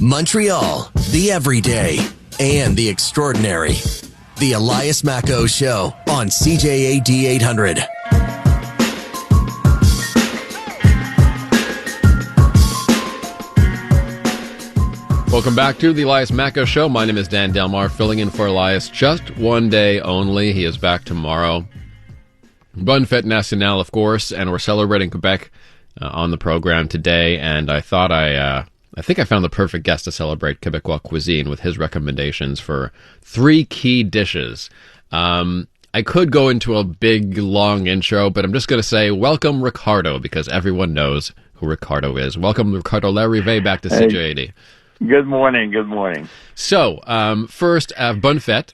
Montreal, the everyday and the extraordinary. The Elias Macco Show on CJAD 800. Welcome back to the Elias Macco Show. My name is Dan Delmar, filling in for Elias just one day only. He is back tomorrow. Bonne fête nationale, of course, and we're celebrating Quebec on the program today. And I thought I think I found the perfect guest to celebrate Quebecois cuisine with his recommendations for 3 key dishes. I could go into a big, long intro, but I'm just going to say welcome, Ricardo, because everyone knows who Ricardo is. Welcome, Ricardo Larivée, back to CJAD. Good morning. Good morning. So, first, bonne fête,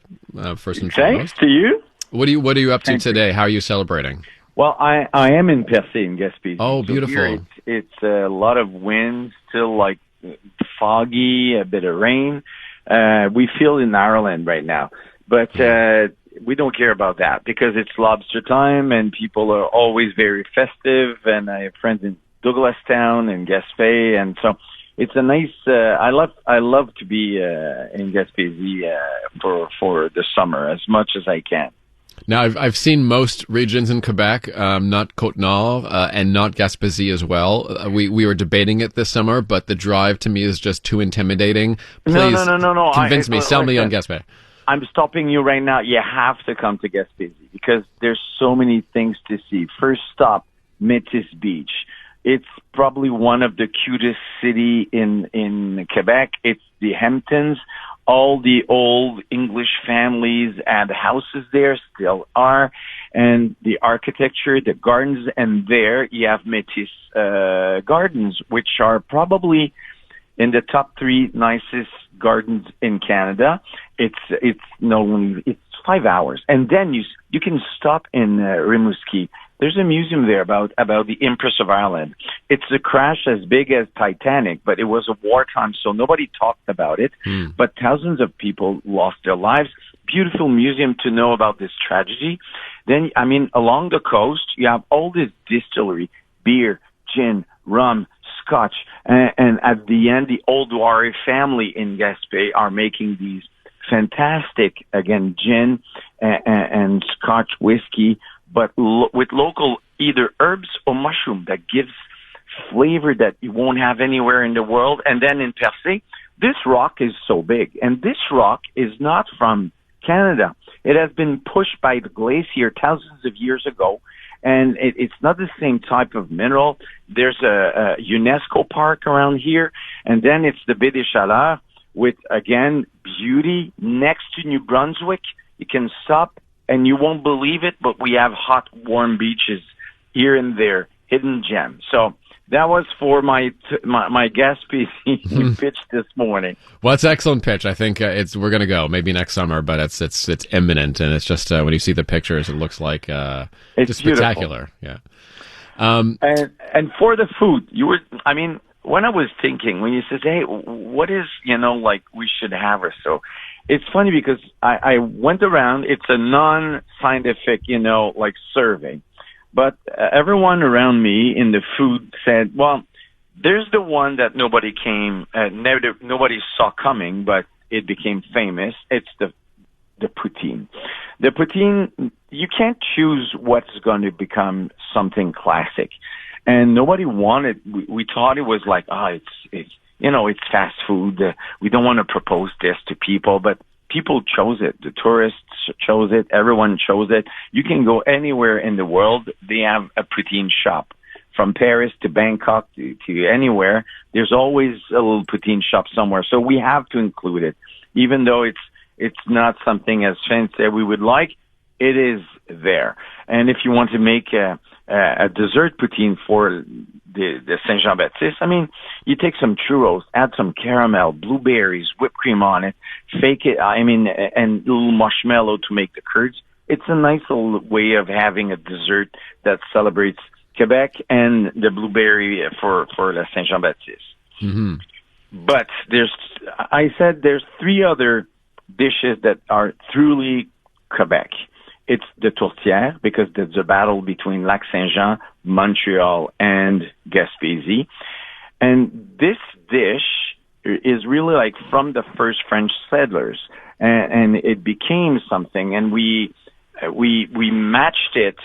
first and foremost. Thanks to you. What are you up to today? How are you celebrating? Well, I am in Percé in Gaspésie. Oh, beautiful. So here it's a lot of wind, still like foggy, a bit of rain. We feel in Ireland right now, but we don't care about that because it's lobster time and people are always very festive. And I have friends in Douglastown and Gaspé, and so it's a nice. I love to be in Gaspésie for the summer as much as I can. Now, I've seen most regions in Quebec, not Côte-Nord and not Gaspésie as well. We were debating it this summer, but the drive to me is just too intimidating. Please no. Convince me. Sell me on Gaspé. I'm stopping you right now. You have to come to Gaspésie because there's so many things to see. First stop, Métis Beach. It's probably one of the cutest city in Quebec. It's the Hamptons. All the old English families and houses there still are, and the architecture, the gardens, and there you have Métis Gardens, which are probably in the top 3 nicest gardens in Canada. It's 5 hours, and then you can stop in Rimouski. There's a museum there about the Empress of Ireland. It's a crash as big as Titanic, but it was a wartime, so nobody talked about it. But thousands of people lost their lives. Beautiful museum to know about this tragedy. Then, along the coast, you have all this distillery, beer, gin, rum, scotch, and at the end, the Old Warrior family in Gaspé are making these fantastic, again, gin and scotch whiskey, but with local either herbs or mushroom that gives flavor that you won't have anywhere in the world. And then in Percé, this rock is so big. And this rock is not from Canada. It has been pushed by the glacier thousands of years ago. And it's not the same type of mineral. There's a UNESCO park around here. And then it's the Baie des Chaleurs with, again, beauty next to New Brunswick. You can stop. And you won't believe it, but we have hot, warm beaches here and there, hidden gems. So that was for my Gaspésie pitch this morning. Well, it's an excellent pitch. I think we're going to go maybe next summer, but it's imminent, and it's just when you see the pictures, it looks like it's just spectacular. Yeah. And for the food, when I was thinking, when you said, hey, what is we should have or so. It's funny because I went around, it's a non-scientific, survey, but everyone around me in the food said, well, there's the one that nobody saw coming, but it became famous. It's the poutine. The poutine, you can't choose what's going to become something classic. And nobody wanted, we thought it was like, it's fast food. We don't want to propose this to people, but people chose it. The tourists chose it. Everyone chose it. You can go anywhere in the world. They have a poutine shop. From Paris to Bangkok to anywhere, there's always a little poutine shop somewhere. So we have to include it. Even though it's not something as fancy as we would like, it is there. And if you want to make a dessert poutine for the Saint-Jean-Baptiste, you take some churros, add some caramel, blueberries, whipped cream on it, fake it, and little marshmallow to make the curds. It's a nice little way of having a dessert that celebrates Quebec and the blueberry for the Saint-Jean-Baptiste. Mm-hmm. But there's 3 other dishes that are truly Quebec. It's the tourtière because there's a battle between Lac Saint-Jean, Montreal, and Gaspésie. And this dish is really like from the first French settlers, and it became something, and we matched it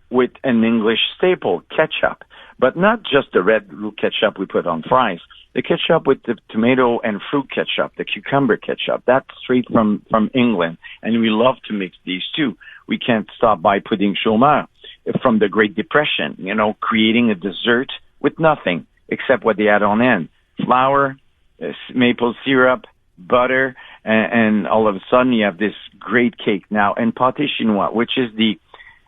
with an English staple, ketchup, but not just the red ketchup we put on fries. The ketchup with the tomato and fruit ketchup, the cucumber ketchup, that's straight from England, and we love to mix these two. We can't stop by putting chômeur from the Great Depression, creating a dessert with nothing except what they had on end. Flour, maple syrup, butter, and all of a sudden you have this great cake now. And pâté chinois, which is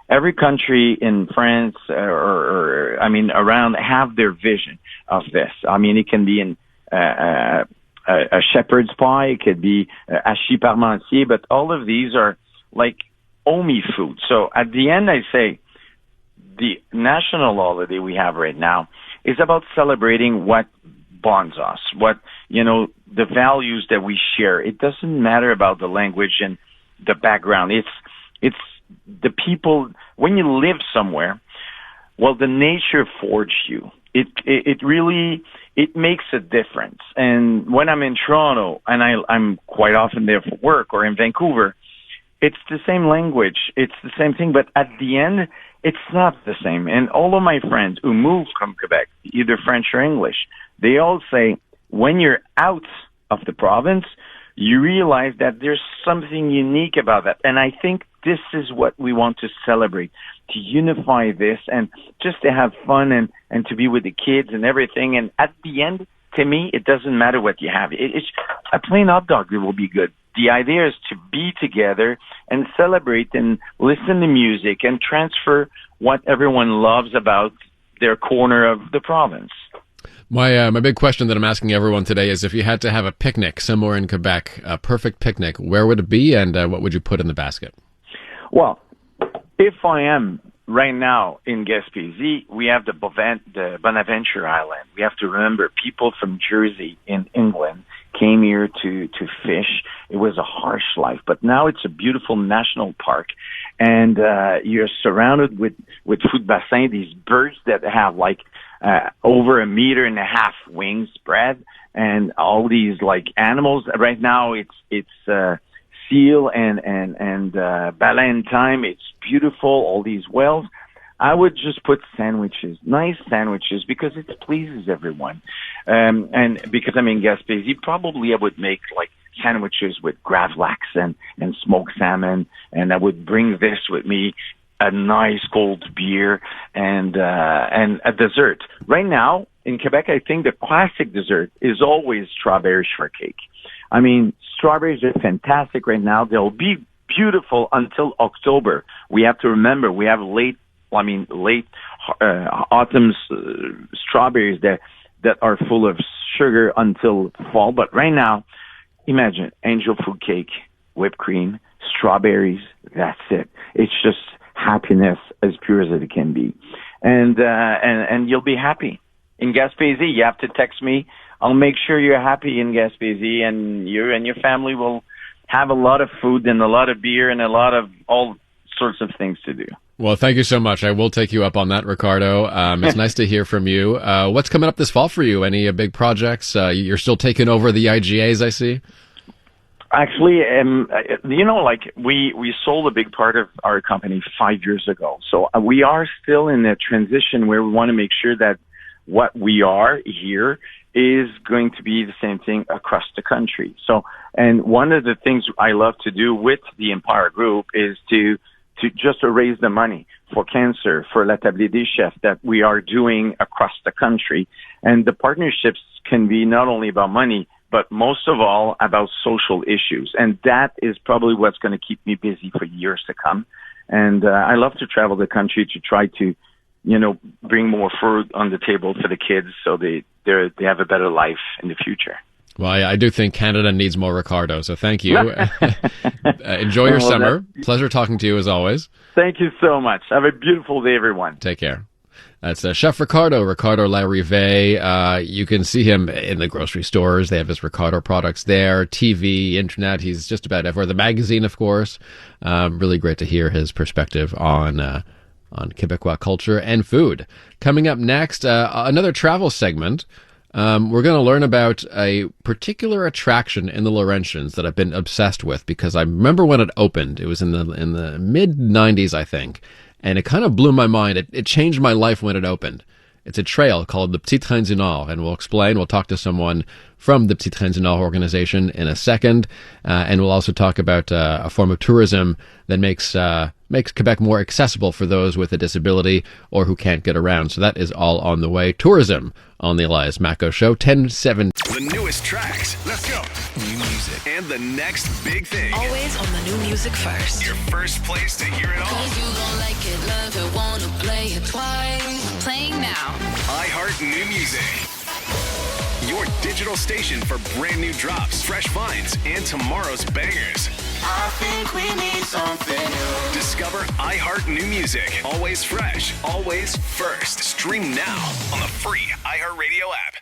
every country in France around have their vision of this. I mean, it can be a shepherd's pie, it could be hachis parmentier, but all of these are like homey food. So at the end, I say the national holiday we have right now is about celebrating what bonds us, the values that we share. It doesn't matter about the language and the background. It's the people. When you live somewhere, well, the nature forged you. It really makes a difference. And when I'm in Toronto, and I'm quite often there for work, or in Vancouver, it's the same language. It's the same thing, but at the end, it's not the same. And all of my friends who moved from Quebec, either French or English, they all say, when you're out of the province, you realize that there's something unique about that. And I think this is what we want to celebrate, to unify this and just to have fun and to be with the kids and everything. And at the end, to me, it doesn't matter what you have. It's a plain hot dog that will be good. The idea is to be together and celebrate and listen to music and transfer what everyone loves about their corner of the province. My big question that I'm asking everyone today is, if you had to have a picnic somewhere in Quebec, a perfect picnic, where would it be, and what would you put in the basket? Well, if I am right now in Gaspésie, we have the Bonaventure Island. We have to remember people from Jersey in England came here to fish. It was a harsh life, but now it's a beautiful national park, and you're surrounded with food bassin, these birds that have like over 1.5 meters wings spread, and all these like animals. Right now it's seal and baleine time. It's beautiful, all these whales. I would just put sandwiches, nice sandwiches, because it pleases everyone. And because I'm in Gaspésie, probably I would make like sandwiches with gravlax and smoked salmon, and I would bring this with me, a nice cold beer and a dessert. Right now in Quebec, I think the classic dessert is always strawberry shortcake. I mean, strawberries are fantastic right now. They'll be beautiful until October. We have to remember we have late autumn strawberries that are full of sugar until fall. But right now, imagine angel food cake, whipped cream, strawberries. That's it. It's just happiness as pure as it can be, and you'll be happy. In Gaspésie, you have to text me. I'll make sure you're happy in Gaspésie, and you and your family will have a lot of food and a lot of beer and a lot of all sorts of things to do. Well, thank you so much. I will take you up on that, Ricardo. It's nice to hear from you. What's coming up this fall for you? Any big projects? You're still taking over the IGAs, I see. Actually, we sold a big part of our company 5 years ago. So we are still in a transition where we want to make sure that what we are here is going to be the same thing across the country. So, and one of the things I love to do with the Empire Group is to just raise the money for cancer, for La Tablée des Chefs that we are doing across the country. And the partnerships can be not only about money, but most of all about social issues. And that is probably what's going to keep me busy for years to come. And I love to travel the country to try to, bring more food on the table for the kids so they have a better life in the future. Well, I do think Canada needs more Ricardo, so thank you. Enjoy your summer. Pleasure talking to you as always. Thank you so much. Have a beautiful day, everyone. Take care. That's Chef Ricardo Larivée. You can see him in the grocery stores. They have his Ricardo products there, TV, internet. He's just about everywhere. The magazine, of course. Really great to hear his perspective on Quebecois culture and food. Coming up next, another travel segment. We're going to learn about a particular attraction in the Laurentians that I've been obsessed with because I remember when it opened. It was in the mid-90s, I think, and it kind of blew my mind. It changed my life when it opened. It's a trail called the Petit Train du Nord, and we'll talk to someone from the Petit Train du Nord organization in a second, and we'll also talk about a form of tourism that makes Quebec more accessible for those with a disability or who can't get around. So that is all on the way. Tourism on the Elias Macco Show, 10-7. The newest tracks. Let's go. New music. And the next big thing. Always on the new music first. Your first place to hear it all. 'Cause you gon' like it, love it, wanna play it twice. Playing now. iHeart New Music. Your digital station for brand new drops, fresh finds, and tomorrow's bangers. I think we need something new. Discover iHeart New Music. Always fresh, always first. Stream now on the free iHeartRadio app.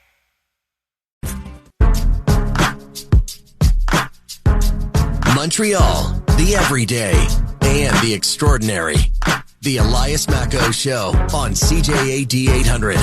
Montreal, the everyday and the extraordinary. The Elias Macco Show on CJAD 800.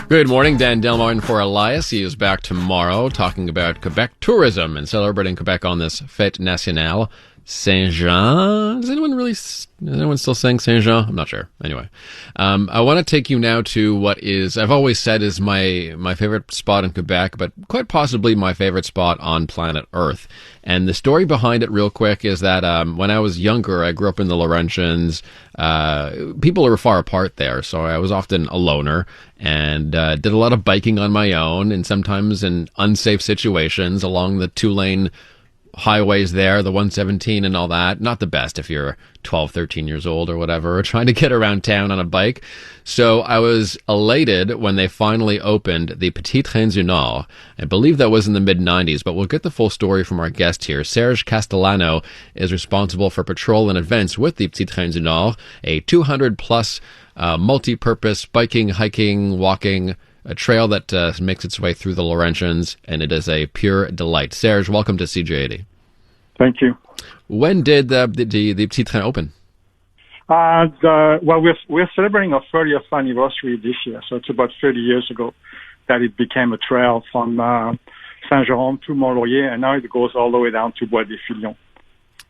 Good morning, Dan Delmartin for Elias. He is back tomorrow talking about Quebec tourism and celebrating Quebec on this Fête Nationale. Saint-Jean? Is anyone still saying Saint-Jean? I'm not sure. Anyway, I want to take you now to what is, I've always said is my favorite spot in Quebec, but quite possibly my favorite spot on planet Earth. And the story behind it real quick is that when I was younger, I grew up in the Laurentians. People were far apart there, so I was often a loner and did a lot of biking on my own and sometimes in unsafe situations along the two-lane highways there, the 117 and all that. Not the best if you're 12, 13 years old or whatever, or trying to get around town on a bike. So I was elated when they finally opened the Petit Train du Nord. I believe that was in the mid-90s, but we'll get the full story from our guest here. Serge Castellano is responsible for patrol and events with the Petit Train du Nord, a 200-plus multi-purpose biking, hiking, walking a trail that makes its way through the Laurentians, and it is a pure delight. Serge, welcome to CJAD. Thank you. When did the Petit Train open? We're celebrating our 30th anniversary this year, so it's about 30 years ago that it became a trail from Saint-Jean to Mont-Laurier, and now it goes all the way down to Bois-des-Filions.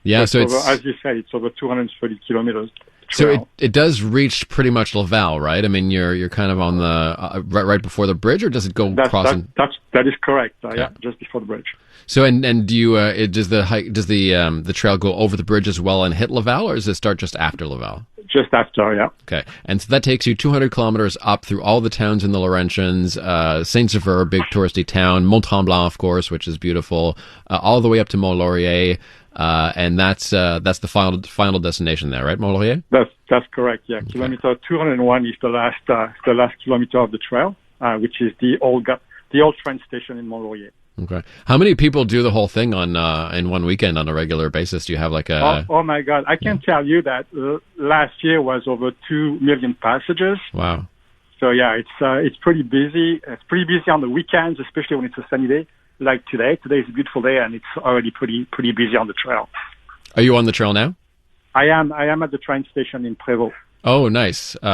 Yeah, so it's as you said, it's over 230 kilometers. So it does reach pretty much Laval, right? I mean, you're kind of on the right before the bridge, or does it go crossing? That is correct. Yeah, just before the bridge. So and do you does the trail go over the bridge as well and hit Laval, or does it start just after Laval? Just after, yeah. Okay, and so that takes you 200 kilometers up through all the towns in the Laurentians, Saint-Sever, big touristy town, Mont-Tremblant, of course, which is beautiful, all the way up to Mont-Laurier. And that's the final destination there, right, Mont-Laurier? That's correct. Yeah, okay. Kilometer 201 is the last kilometer of the trail, which is the old train station in Mont-Laurier. Okay. How many people do the whole thing on in one weekend on a regular basis? Do you have like a? Oh my God! I can tell you that last year was over 2 million passengers. Wow. So yeah, it's pretty busy. It's pretty busy on the weekends, especially when it's a sunny day. Like today. Today is a beautiful day, and it's already pretty busy on the trail. Are you on the trail now? I am at the train station in Prévost. Oh, nice. We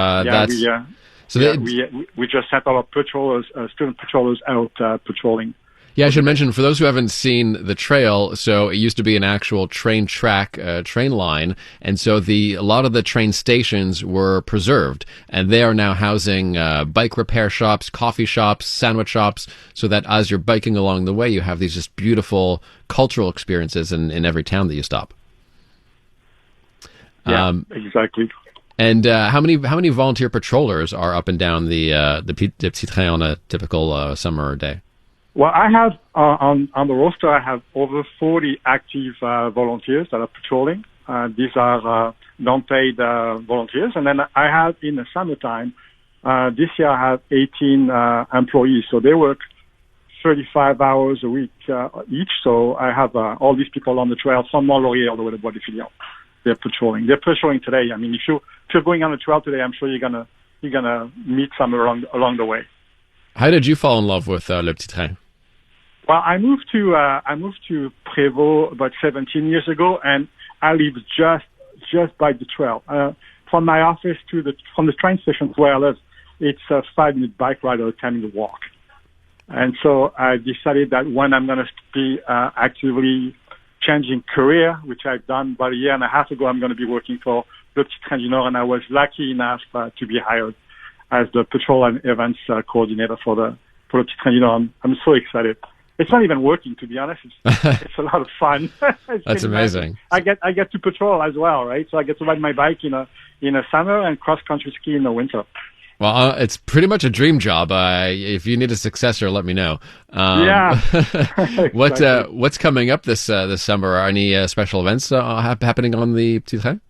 just sent our patrollers, student patrollers out patrolling. Yeah, I should mention, for those who haven't seen the trail, so it used to be an actual train track, train line, and so a lot of the train stations were preserved, and they are now housing bike repair shops, coffee shops, sandwich shops, so that as you're biking along the way, you have these just beautiful cultural experiences in every town that you stop. Yeah, exactly. And how many volunteer patrollers are up and down the Petit Train on a typical summer day? Well, I have on the roster, I have over 40 active volunteers that are patrolling. These are non-paid volunteers. And then I have in the summertime, this year I have 18 employees. So they work 35 hours a week each. So I have all these people on the trail from Mont-Laurier all the way to Bois-des-Filions. They're patrolling. They're patrolling today. I mean, if you're going on the trail today, I'm sure you're gonna meet some along the way. How did you fall in love with Le Petit Train? Well, I moved to Prévost about 17 years ago, and I live just by the trail. from my office from the train station where I live, it's a 5-minute bike ride or a 10-minute walk. And so I decided that when I'm going to be actively changing career, which I've done about a year and a half ago, I'm going to be working for Le Petit Train du Nord, and I was lucky enough to be hired as the patrol and events coordinator for Le Petit Train du Nord. I'm so excited. It's not even working, to be honest. It's a lot of fun. That's amazing. I get to patrol as well, right? So I get to ride my bike in a summer and cross country ski in the winter. Well, it's pretty much a dream job. If you need a successor, let me know. Yeah. What's coming up this summer? Are any special events happening on the Petit Train?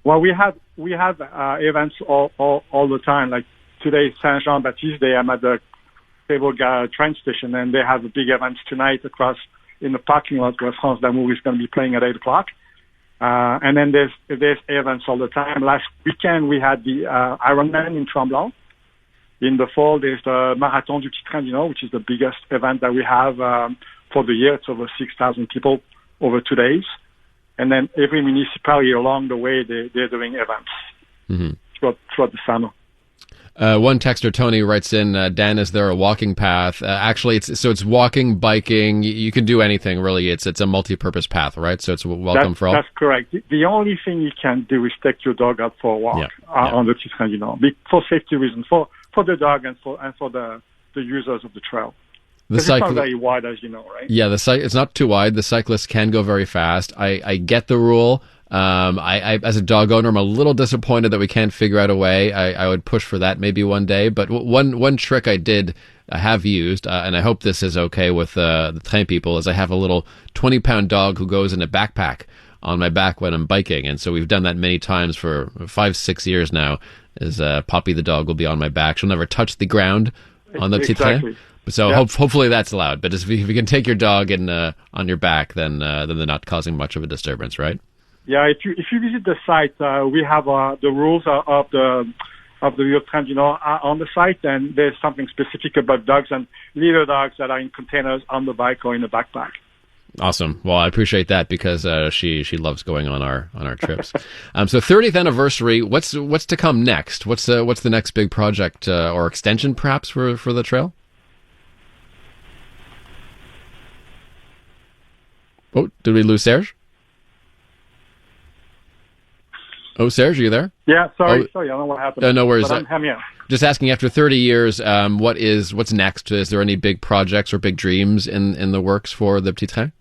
Well, we have events all the time. Like today, Saint-Jean-Baptiste Day. I'm at the Quebec train station, and they have a big event tonight across in the parking lot where France d'Amour is going to be playing at 8:00. And then there's events all the time. Last weekend we had the Ironman in Tremblant. In the fall there's the Marathon du Petit Train du Nord, which is the biggest event that we have for the year. It's over 6,000 people over 2 days. And then every municipality along the way they're doing events throughout the summer. One texter, Tony, writes in, Dan, is there a walking path? Actually, it's walking, biking. You can do anything, really. It's a multi-purpose path, right? So it's welcome for all? That's correct. The only thing you can do is take your dog out for a walk on the Petit Train du Nord, for safety reasons, for the dog and for the users of the trail. It's not very wide, as you know, right? Yeah, it's not too wide. The cyclists can go very fast. I get the rule. I as a dog owner, I'm a little disappointed that we can't figure out a way. I would push for that maybe one day. But one trick I have used, and I hope this is okay with the train people, is I have a little 20-pound dog who goes in a backpack on my back when I'm biking. And so we've done that many times for 5-6 years now. Is Poppy the dog will be on my back. She'll never touch the ground on the Petit Train. So hopefully that's allowed. But if you can take your dog on your back, then they're not causing much of a disturbance, right? Yeah, if you visit the site, we have the rules of the Le Train du Nord on the site, and there's something specific about dogs and little dogs that are in containers on the bike or in the backpack. Awesome. Well, I appreciate that because she loves going on our trips. So 30th anniversary. What's to come next? What's the next big project or extension perhaps for the trail? Oh, did we lose Serge? Oh, Serge, are you there? Yeah, sorry, I don't know what happened. No worries. But I'm here. Just asking, after 30 years, what's next? Is there any big projects or big dreams in the works for the Petit Train?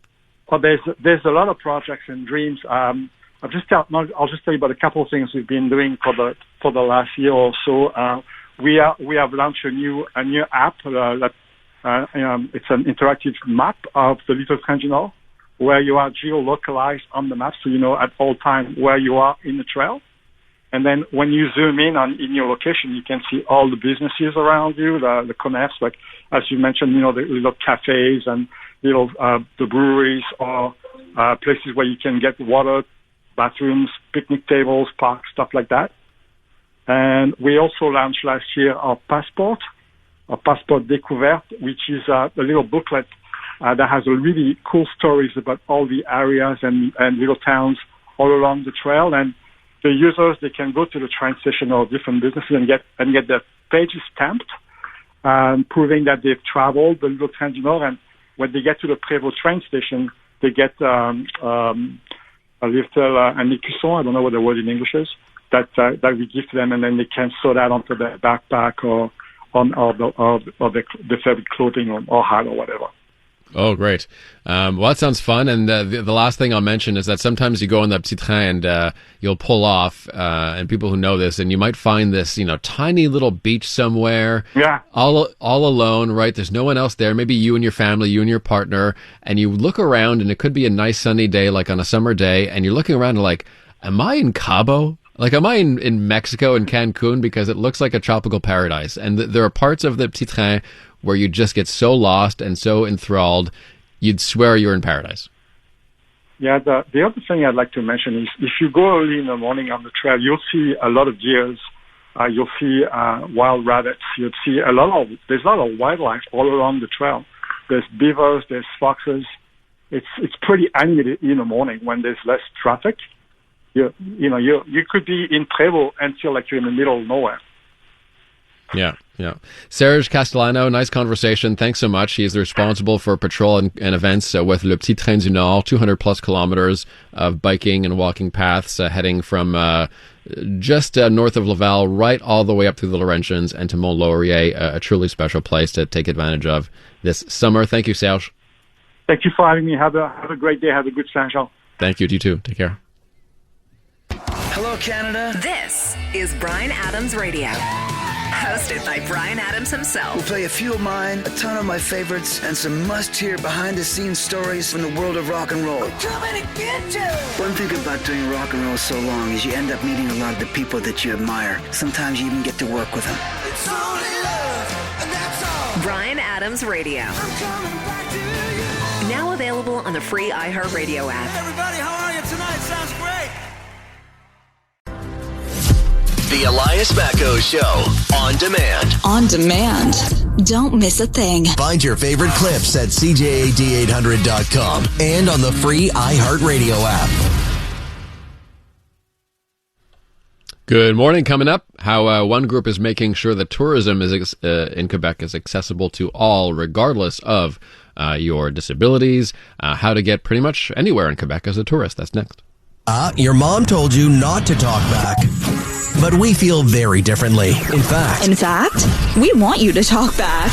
Well, there's a lot of projects and dreams. I'll just tell you about a couple of things we've been doing for the last year or so. We have launched a new app that it's an interactive map of the Little Train du Nord, where you are geo-localized on the map, so you know at all time where you are in the trail. And then when you zoom in your location, you can see all the businesses around you, the commerce, like as you mentioned, the little cafes and the breweries or places where you can get water, bathrooms, picnic tables, parks, stuff like that. And we also launched last year our Passport Découverte, which is a little booklet that has a really cool stories about all the areas and little towns all along the trail. And the users, they can go to the train station or different businesses and get their pages stamped, proving that they've traveled the Little Train du Nord. And when they get to the Prévost train station, they get a little an écusson, I don't know what the word in English is, that we give to them, and then they can sew that onto their backpack or the fabric clothing or hat or whatever. Oh, great. Well, that sounds fun. And the last thing I'll mention is that sometimes you go on the Petit Train and you'll pull off, and people who know this, and you might find this, tiny little beach somewhere. Yeah. All alone, right? There's no one else there. Maybe you and your family, you and your partner, and you look around, and it could be a nice sunny day, like on a summer day, and you're looking around and like, am I in Cabo? Like, am I in Mexico, in Cancun? Because it looks like a tropical paradise. And there are parts of the Petit Train where you just get so lost and so enthralled, you'd swear you're in paradise. Yeah, the other thing I'd like to mention is if you go early in the morning on the trail, you'll see a lot of deers, you'll see wild rabbits, you'll see there's a lot of wildlife all along the trail. There's beavers, there's foxes. It's pretty animated in the morning when there's less traffic. you could be in Prévost and feel like you're in the middle of nowhere. Yeah. Serge Castellano, nice conversation. Thanks so much. He is responsible for patrol and events with Le Petit Train du Nord, 200 plus kilometers of biking and walking paths heading from just north of Laval right all the way up through the Laurentians and to Mont-Laurier, a truly special place to take advantage of this summer. Thank you, Serge. Thank you for having me. Have a great day. Have a good Saint-Jean. Thank you. You too. Take care. Hello, Canada. This is Bryan Adams Radio. Hosted by Bryan Adams himself. We'll play a few of mine, a ton of my favorites, and some must-hear behind-the-scenes stories from the world of rock and roll. I'm coming to get you! One thing about doing rock and roll so long is you end up meeting a lot of the people that you admire. Sometimes you even get to work with them. It's only love, and that's all. Bryan Adams Radio. I'm coming back to you. Now available on the free iHeartRadio app. Everybody, how are you tonight? Sounds great. The Elias Macco Show on demand. On demand. Don't miss a thing. Find your favorite clips at CJAD800.com and on the free iHeartRadio app. Good morning. Coming up, how one group is making sure that tourism is in Quebec is accessible to all, regardless of your disabilities, how to get pretty much anywhere in Quebec as a tourist. That's next. Your mom told you not to talk back. But we feel very differently. In fact, we want you to talk back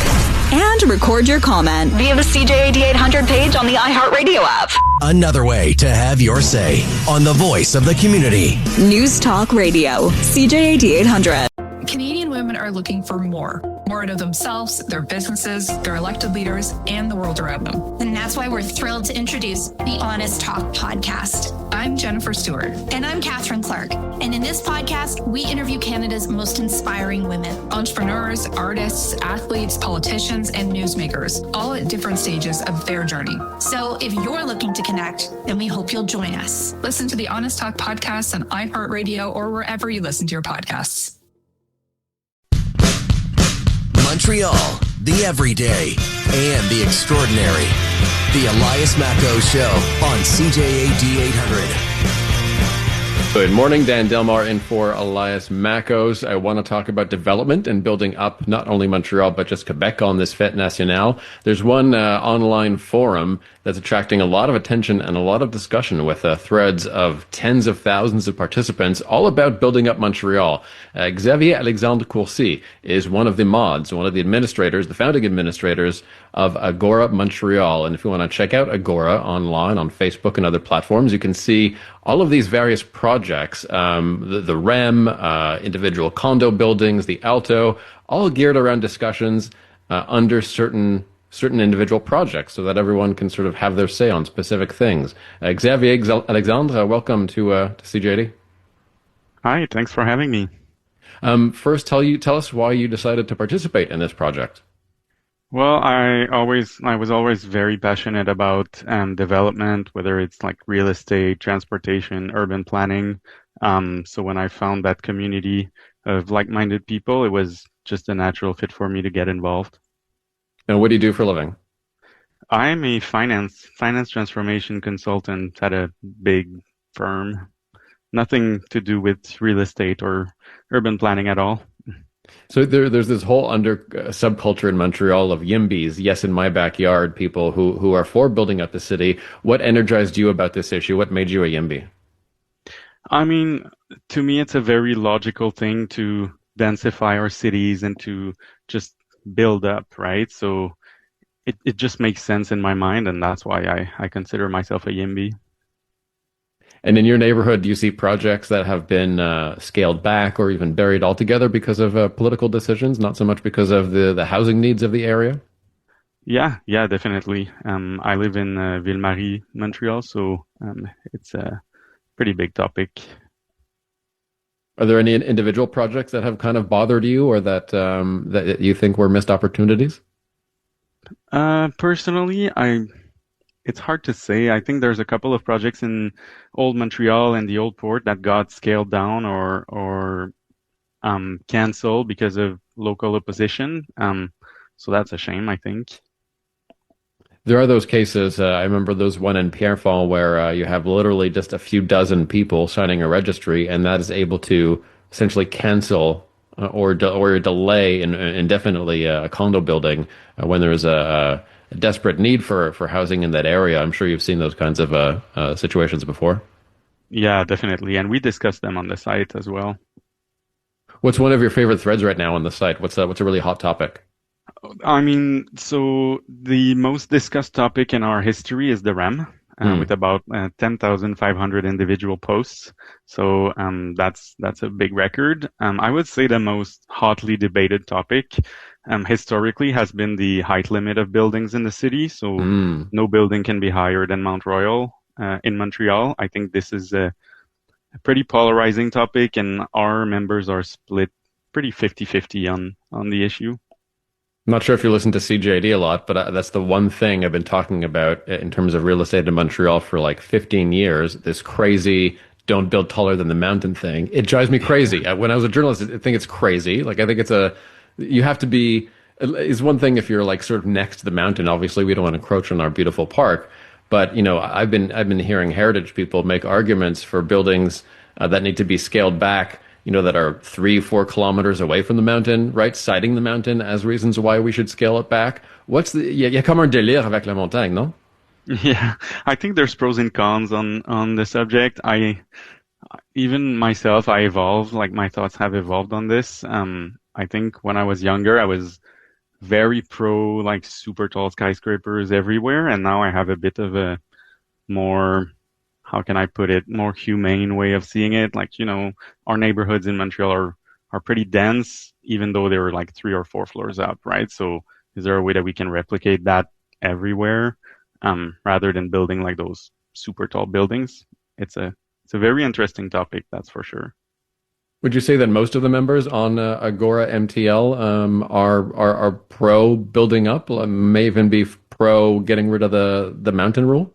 and record your comment via the CJAD 800 page on the iHeartRadio app. Another way to have your say on the voice of the community. News Talk Radio, CJAD 800. Canadian women are looking for more out of themselves, their businesses, their elected leaders, and the world around them. And that's why we're thrilled to introduce the Honest Talk podcast. I'm Jennifer Stewart. And I'm Catherine Clark. And in this podcast, we interview Canada's most inspiring women. Entrepreneurs, artists, athletes, politicians, and newsmakers, all at different stages of their journey. So if you're looking to connect, then we hope you'll join us. Listen to the Honest Talk podcast on iHeartRadio or wherever you listen to your podcasts. Montreal, the everyday and the extraordinary. The Elias Macco Show on CJAD 800. Good morning, Dan Delmar in for Elias Mackos. I want to talk about development and building up not only Montreal, but just Quebec on this Fête Nationale. There's one online forum that's attracting a lot of attention and a lot of discussion with threads of tens of thousands of participants all about building up Montreal. Xavier-Alexandre Courcy is one of the mods, one of the administrators, the founding administrators of Agora Montreal. And if you want to check out Agora online on Facebook and other platforms, you can see all of these various projects, the REM, individual condo buildings, the Alto, all geared around discussions under certain individual projects so that everyone can sort of have their say on specific things. Xavier-Alexandre, welcome to CJAD. Hi, thanks for having me. First, tell us why you decided to participate in this project. Well, I was always very passionate about development, whether it's like real estate, transportation, urban planning. So when I found that community of like-minded people, it was just a natural fit for me to get involved. And what do you do for a living? I'm a finance transformation consultant at a big firm. Nothing to do with real estate or urban planning at all. So there's this whole subculture in Montreal of YIMBYs, yes, in my backyard, people who are for building up the city. What energized you about this issue? What made you a YIMBY? I mean, to me, it's a very logical thing to densify our cities and to just build up, right? So it just makes sense in my mind, and that's why I consider myself a YIMBY. And in your neighborhood, do you see projects that have been scaled back or even buried altogether because of political decisions, not so much because of the housing needs of the area? Yeah, definitely. I live in Ville-Marie, Montreal, so it's a pretty big topic. Are there any individual projects that have kind of bothered you or that you think were missed opportunities? Personally, it's hard to say. I think there's a couple of projects in Old Montreal and the Old Port that got scaled down or canceled because of local opposition. So that's a shame, I think. There are those cases, I remember those one in Pierrefonds where you have literally just a few dozen people signing a registry, and that is able to essentially cancel or delay indefinitely a condo building when there is a desperate need for housing in that area. I'm sure you've seen those kinds of situations before. Yeah, definitely. And we discussed them on the site as well. What's one of your favorite threads right now on the site? What's a really hot topic? I mean, so the most discussed topic in our history is the RAM, with about 10,500 individual posts. So that's a big record. I would say the most hotly debated topic historically has been the height limit of buildings in the city. So no building can be higher than Mount Royal in Montreal. I think this is a pretty polarizing topic, and our members are split pretty 50-50 on the issue. I'm not sure if you listen to CJAD a lot, but that's the one thing I've been talking about in terms of real estate in Montreal for like 15 years, this crazy don't build taller than the mountain thing. It drives me crazy. When I was a journalist, I think it's crazy. Like, I think you have to be, it's one thing if you're like sort of next to the mountain. Obviously, we don't want to encroach on our beautiful park. But, you know, I've been hearing heritage people make arguments for buildings that need to be scaled back, you know, that are 3-4 kilometers away from the mountain, right? Citing the mountain as reasons why we should scale it back. Il y a comme un délire avec la montagne, non? Yeah, I think there's pros and cons on the subject. Even myself, I evolved, like my thoughts have evolved on this. I think when I was younger, I was very pro like super tall skyscrapers everywhere. And now I have a bit of a more, how can I put it, more humane way of seeing it. Like, you know, our neighborhoods in Montreal are pretty dense, even though they were like 3 or 4 floors up, right? So is there a way that we can replicate that everywhere, rather than building like those super tall buildings? It's a very interesting topic, that's for sure. Would you say that most of the members on Agora MTL are pro building up, may even be pro getting rid of the mountain rule?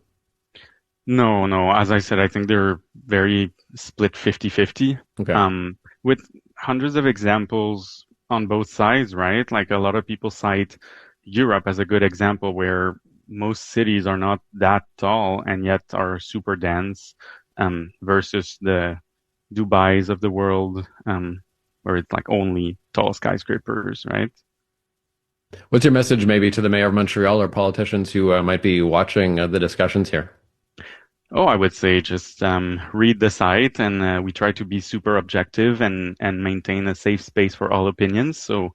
No. As I said, I think they're very split 50-50. Okay. With hundreds of examples on both sides, right? Like a lot of people cite Europe as a good example where most cities are not that tall and yet are super dense, versus the Dubais of the world, where it's like only tall skyscrapers, right? What's your message maybe to the mayor of Montreal or politicians who might be watching the discussions here? Oh, I would say just read the site, and we try to be super objective and maintain a safe space for all opinions. So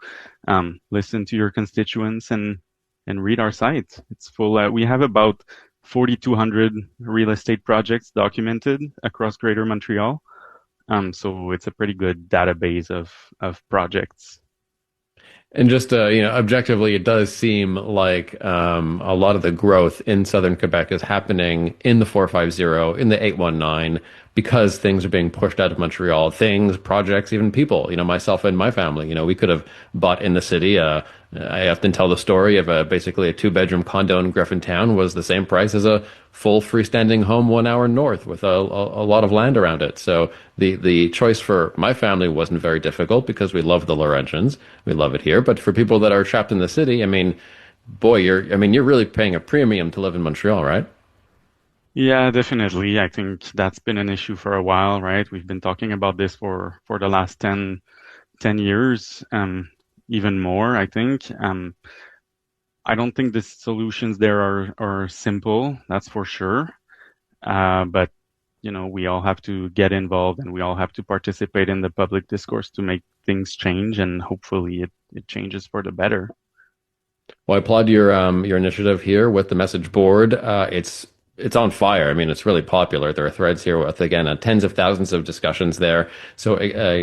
listen to your constituents and read our site. It's full. We have about 4,200 real estate projects documented across Greater Montreal. So it's a pretty good database of projects. And just, objectively, it does seem like a lot of the growth in southern Quebec is happening in the 450, in the 819, because things are being pushed out of Montreal. Things, projects, even people, myself and my family, we could have bought in the city. I often tell the story of basically a 2-bedroom condo in Griffintown was the same price as a full freestanding home 1 hour north with a lot of land around it. So the choice for my family wasn't very difficult because we love the Laurentians. We love it here. But for people that are trapped in the city, you're really paying a premium to live in Montreal, right? Yeah, definitely. I think that's been an issue for a while, right? We've been talking about this for the last 10 years, even more, I think. I don't think the solutions there are simple, that's for sure. But, we all have to get involved and we all have to participate in the public discourse to make things change, and hopefully it changes for the better. Well, I applaud your initiative here with the message board. It's on fire. I mean, it's really popular. There are threads here with, again, tens of thousands of discussions there. So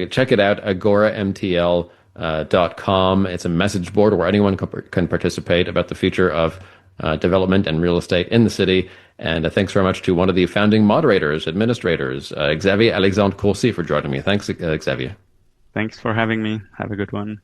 check it out, agoramtl.com. It's a message board where anyone can participate about the future of development and real estate in the city. And thanks very much to one of the founding moderators, administrators, Xavier-Alexandre Courcy, for joining me. Thanks, Xavier. Thanks for having me. Have a good one.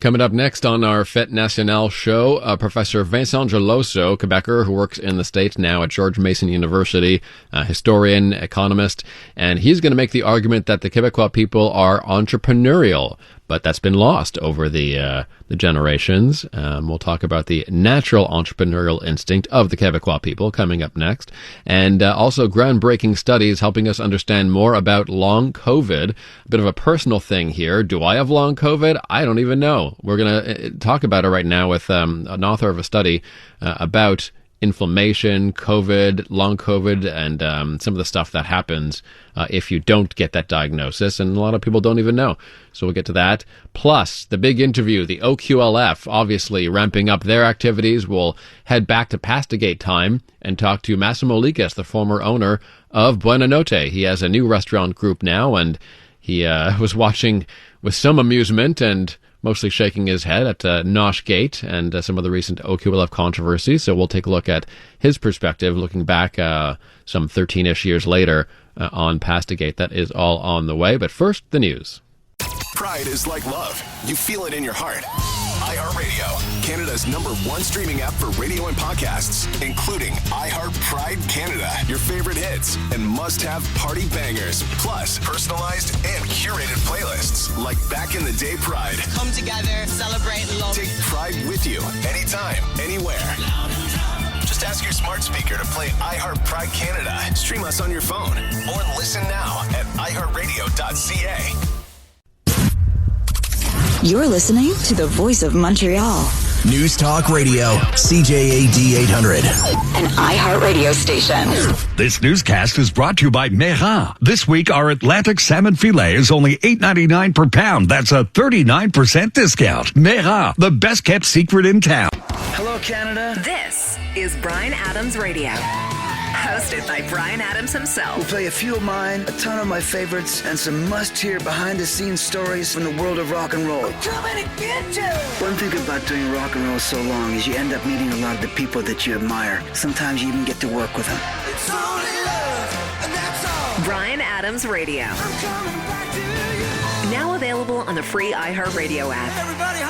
Coming up next on our Fête Nationale show, Professor Vincent Geloso, Quebecer who works in the States now at George Mason University, historian, economist, and he's going to make the argument that the Quebecois people are entrepreneurial. but that's been lost over the generations. We'll talk about the natural entrepreneurial instinct of the Quebecois people coming up next, and also groundbreaking studies helping us understand more about long COVID. A bit of a personal thing here. Do I have long COVID? I don't even know. We're going to talk about it right now with an author of a study about inflammation, COVID, long COVID, and some of the stuff that happens if you don't get that diagnosis, and a lot of people don't even know. So we'll get to that. Plus, the big interview, the OQLF, obviously ramping up their activities. We'll head back to Pastigate time and talk to Massimo Likas, the former owner of Buena Notte. He has a new restaurant group now, and he was watching with some amusement and mostly shaking his head at Nosh Gate and some of the recent OQLF controversies. So we'll take a look at his perspective, looking back some 13-ish years later on Pastigate. That is all on the way. But first, the news. Pride is like love. You feel it in your heart. iHeartRadio, Canada's #1 streaming app for radio and podcasts, including iHeart Pride Canada, your favorite hits, and must-have party bangers, plus personalized and curated playlists like Back in the Day Pride. Come together, celebrate love. Take Pride with you, anytime, anywhere. Just ask your smart speaker to play iHeart Pride Canada. Stream us on your phone or listen now at iHeartRadio.ca. You're listening to the Voice of Montreal. News Talk Radio, CJAD 800. An iHeart radio station. This newscast is brought to you by Mera. This week, our Atlantic salmon filet is only $8.99 per pound. That's a 39% discount. Mera, the best kept secret in town. Hello, Canada. This is Bryan Adams Radio. Hosted by Bryan Adams himself. We'll play a few of mine, a ton of my favorites, and some must-hear behind-the-scenes stories from the world of rock and roll. We're coming to get you. One thing about doing rock and roll so long is you end up meeting a lot of the people that you admire. Sometimes you even get to work with them. It's only love, and that's all. Bryan Adams Radio. I'm coming back to you. Now available on the free iHeartRadio app. Everybody,